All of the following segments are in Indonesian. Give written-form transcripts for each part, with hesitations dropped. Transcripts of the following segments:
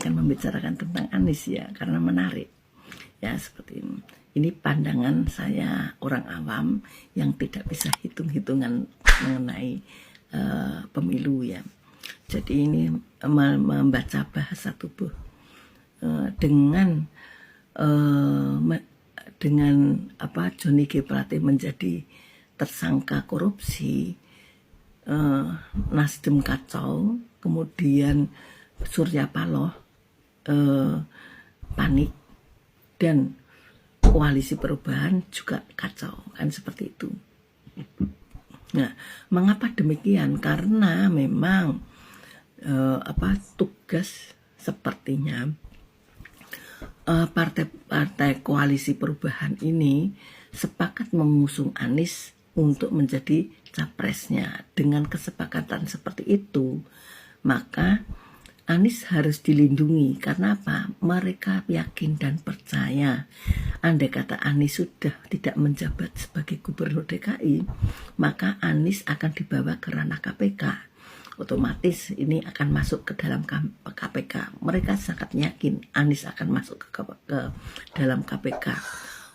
akan membicarakan tentang Anies ya, karena menarik ya, seperti ini. Ini pandangan saya orang awam yang tidak bisa hitung-hitungan mengenai pemilu ya. Jadi ini membaca bahasa tubuh dengan Johnny G. Plate menjadi tersangka korupsi, Nasdem kacau, kemudian Surya Paloh panik, dan koalisi perubahan juga kacau, kan seperti itu. Nah, mengapa demikian? Karena memang tugas sepertinya partai-partai koalisi perubahan ini sepakat mengusung Anies untuk menjadi capresnya. Dengan kesepakatan seperti itu, maka Anies harus dilindungi. Karena apa? Mereka yakin dan percaya andai kata Anies sudah tidak menjabat sebagai gubernur DKI, maka Anies akan dibawa ke ranah KPK. Otomatis ini akan masuk ke dalam KPK. Mereka sangat yakin Anies akan masuk ke dalam KPK.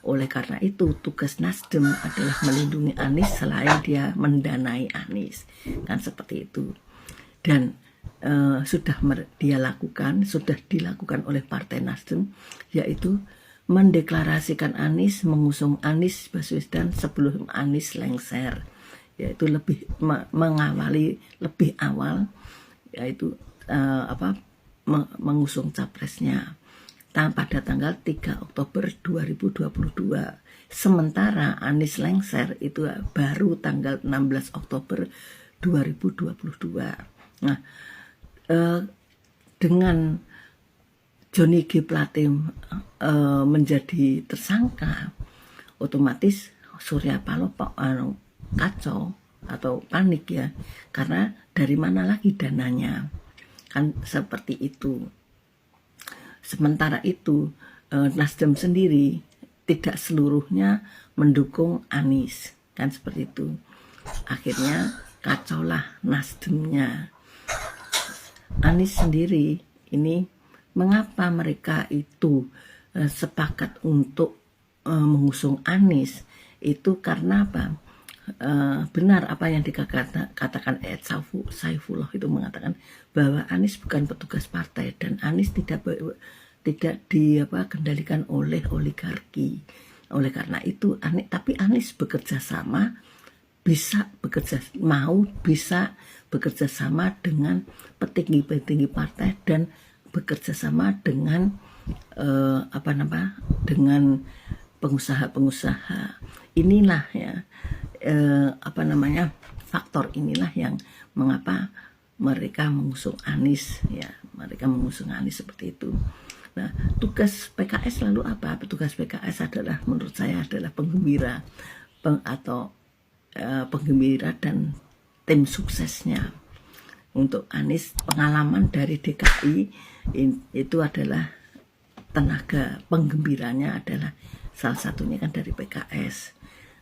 Oleh karena itu, tugas Nasdem adalah melindungi Anies selain dia mendanai Anies. Kan seperti itu. Dan sudah dilakukan oleh Partai Nasdem, yaitu mendeklarasikan Anies, mengusung Anies Baswedan sebelum Anies lengser, yaitu mengawali lebih awal, yaitu mengusung capresnya pada tanggal 3 Oktober 2022. Sementara Anies lengser itu baru tanggal 16 Oktober 2022. Nah, dengan Johnny G. Plate menjadi tersangka, otomatis Surya Paloh kacau atau panik ya, karena dari mana lagi dananya, kan seperti itu. Sementara itu Nasdem sendiri tidak seluruhnya mendukung Anies, kan seperti itu. Akhirnya kacaulah Nasdemnya. Anies sendiri ini, mengapa mereka itu sepakat untuk mengusung Anies, itu karena apa? Benar apa yang dikatakan Ed Saifullah itu mengatakan bahwa Anies bukan petugas partai dan Anies tidak dikendalikan oleh oligarki. Oleh karena itu tapi Anies bekerja sama dengan petinggi-petinggi partai dan bekerja sama dengan dengan pengusaha-pengusaha. Inilah ya faktor inilah yang mengapa mereka mengusung Anies ya, mereka mengusung Anies seperti itu. Nah, tugas PKS lalu apa? Tugas PKS adalah, menurut saya, adalah penggembira dan tim suksesnya untuk Anies. Pengalaman dari DKI itu adalah tenaga penggembiranya adalah salah satunya kan dari PKS.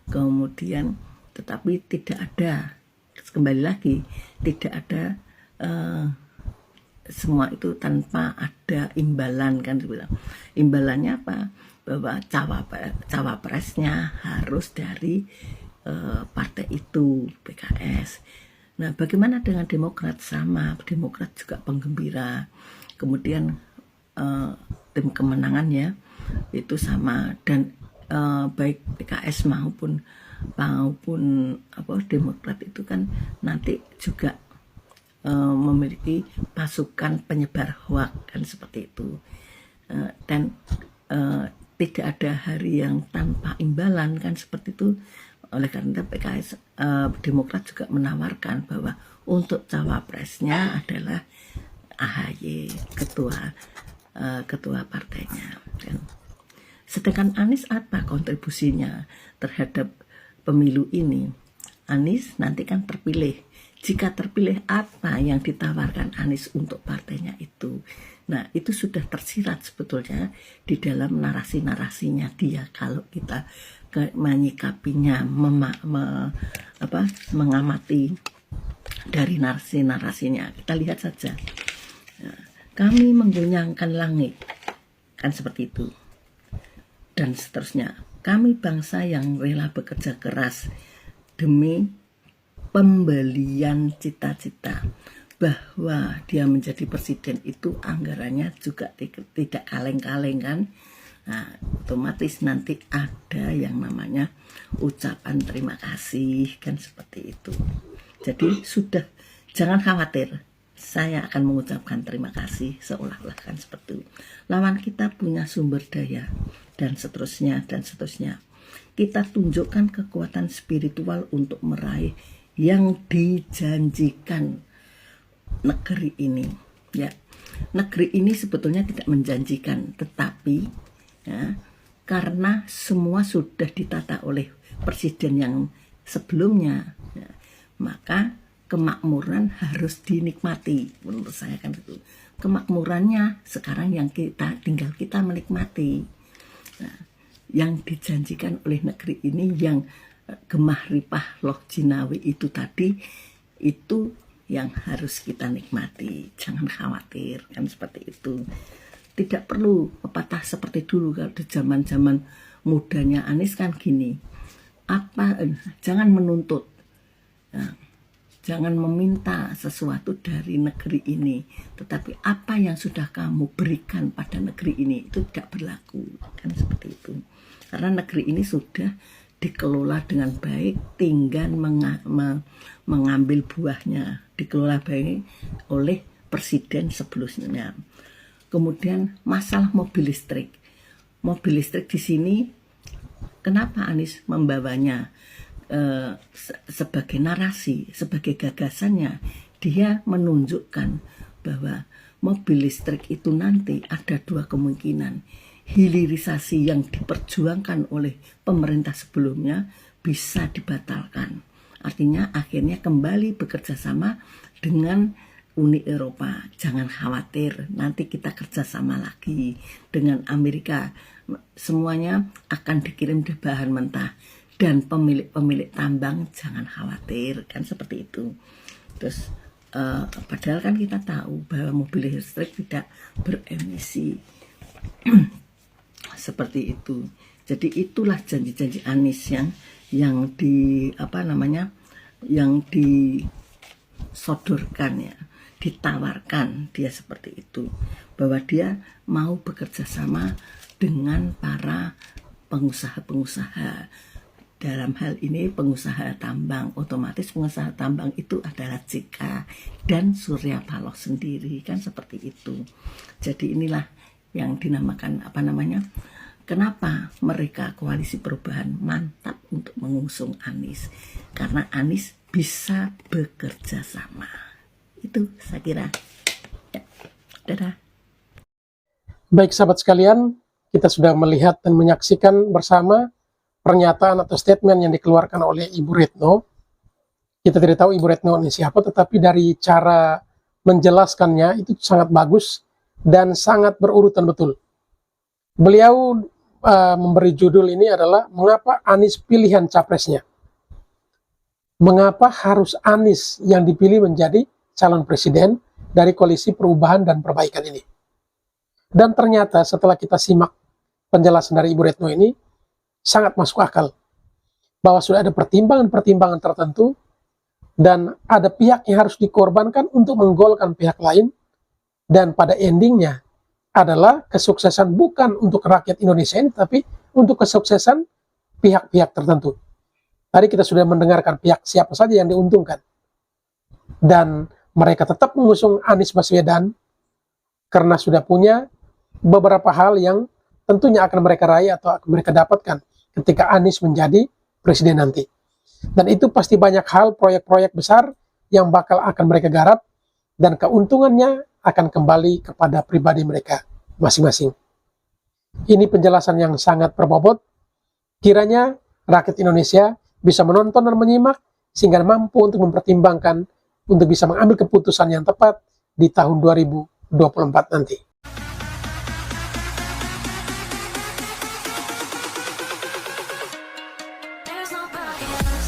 Kemudian tetapi kembali lagi tidak ada semua itu tanpa ada imbalan, kan dibilang. Imbalannya apa? Bahwa cawapresnya harus dari partai itu, PKS. Nah, bagaimana dengan Demokrat? Sama, Demokrat juga penggembira. Kemudian tim kemenangannya itu sama, dan baik PKS maupun Demokrat itu kan nanti juga memiliki pasukan penyebar hoak, kan seperti itu. Dan tidak ada hari yang tanpa imbalan, kan seperti itu. Oleh karena PKS, Demokrat juga menawarkan bahwa untuk cawapresnya adalah AHY, ketua partainya. Sedangkan Anies apa kontribusinya terhadap pemilu ini? Anies nanti kan terpilih. Jika terpilih, apa yang ditawarkan Anies untuk partainya itu? Nah, itu sudah tersirat sebetulnya di dalam narasi-narasinya dia. Kalau kita menyikapinya, mengamati dari narasi-narasinya, kita lihat saja. Nah, kami menggunyangkan langit, kan seperti itu, dan seterusnya. Kami bangsa yang rela bekerja keras demi pembelian cita-cita. Bahwa dia menjadi presiden itu anggarannya juga tidak kaleng-kaleng kan. Nah, otomatis nanti ada yang namanya ucapan terima kasih kan seperti itu. Jadi sudah, jangan khawatir, saya akan mengucapkan terima kasih seolah-olah kan seperti itu. Lawan kita punya sumber daya dan seterusnya dan seterusnya. Kita tunjukkan kekuatan spiritual untuk meraih yang dijanjikan negeri ini. Ya, negeri ini sebetulnya tidak menjanjikan, tetapi ya, karena semua sudah ditata oleh presiden yang sebelumnya, ya, maka kemakmuran harus dinikmati. Menurut saya kan itu. Kemakmurannya sekarang yang tinggal kita menikmati. Nah, yang dijanjikan oleh negeri ini yang gemah ripah loh jinawi itu tadi, itu yang harus kita nikmati. Jangan khawatir kan seperti itu. Tidak perlu pepatah seperti dulu kalau di zaman-zaman mudanya Anies kan gini. Jangan menuntut. Nah, jangan meminta sesuatu dari negeri ini, tetapi apa yang sudah kamu berikan pada negeri ini itu tidak berlaku kan seperti itu. Karena negeri ini sudah dikelola dengan baik, tinggal mengambil buahnya, dikelola baik oleh presiden sebelumnya. Kemudian masalah mobil listrik. Mobil listrik di sini, kenapa Anies membawanya sebagai narasi, sebagai gagasannya? Dia menunjukkan bahwa mobil listrik itu nanti ada dua kemungkinan. Hilirisasi yang diperjuangkan oleh pemerintah sebelumnya bisa dibatalkan. Artinya akhirnya kembali bekerja sama dengan Uni Eropa. Jangan khawatir, nanti kita kerjasama lagi dengan Amerika. Semuanya akan dikirim di bahan mentah. Dan pemilik tambang jangan khawatir, kan seperti itu. Terus padahal kan kita tahu bahwa mobil listrik tidak beremisi. Seperti itu. Jadi itulah janji-janji Anies yang disodorkan ya, ditawarkan dia seperti itu, bahwa dia mau bekerja sama dengan para pengusaha-pengusaha. Dalam hal ini pengusaha tambang, otomatis pengusaha tambang itu adalah JK dan Surya Paloh sendiri, kan seperti itu. Jadi inilah yang dinamakan kenapa mereka koalisi perubahan mantap untuk mengusung Anies, karena Anies bisa bekerja sama. Itu saya kira ya. Dadah. Baik sahabat sekalian, kita sudah melihat dan menyaksikan bersama pernyataan atau statement yang dikeluarkan oleh Ibu Retno. Kita tidak tahu Ibu Retno ini siapa, tetapi dari cara menjelaskannya itu sangat bagus dan sangat berurutan betul. Beliau memberi judul ini adalah mengapa Anies pilihan capresnya. Mengapa harus Anies yang dipilih menjadi calon presiden dari koalisi perubahan dan perbaikan ini. Dan ternyata setelah kita simak penjelasan dari Ibu Retno ini, sangat masuk akal. Bahwa sudah ada pertimbangan-pertimbangan tertentu, dan ada pihak yang harus dikorbankan untuk menggolkan pihak lain, dan pada endingnya adalah kesuksesan bukan untuk rakyat Indonesia ini, tapi untuk kesuksesan pihak-pihak tertentu. Tadi kita sudah mendengarkan pihak siapa saja yang diuntungkan. Dan mereka tetap mengusung Anies Baswedan karena sudah punya beberapa hal yang tentunya akan mereka raih atau akan mereka dapatkan ketika Anies menjadi presiden nanti. Dan itu pasti banyak hal, proyek-proyek besar yang bakal akan mereka garap, dan keuntungannya akan kembali kepada pribadi mereka masing-masing. Ini penjelasan yang sangat berbobot. Kiranya rakyat Indonesia bisa menonton dan menyimak sehingga mampu untuk mempertimbangkan untuk bisa mengambil keputusan yang tepat di tahun 2024 nanti. There's no pocket.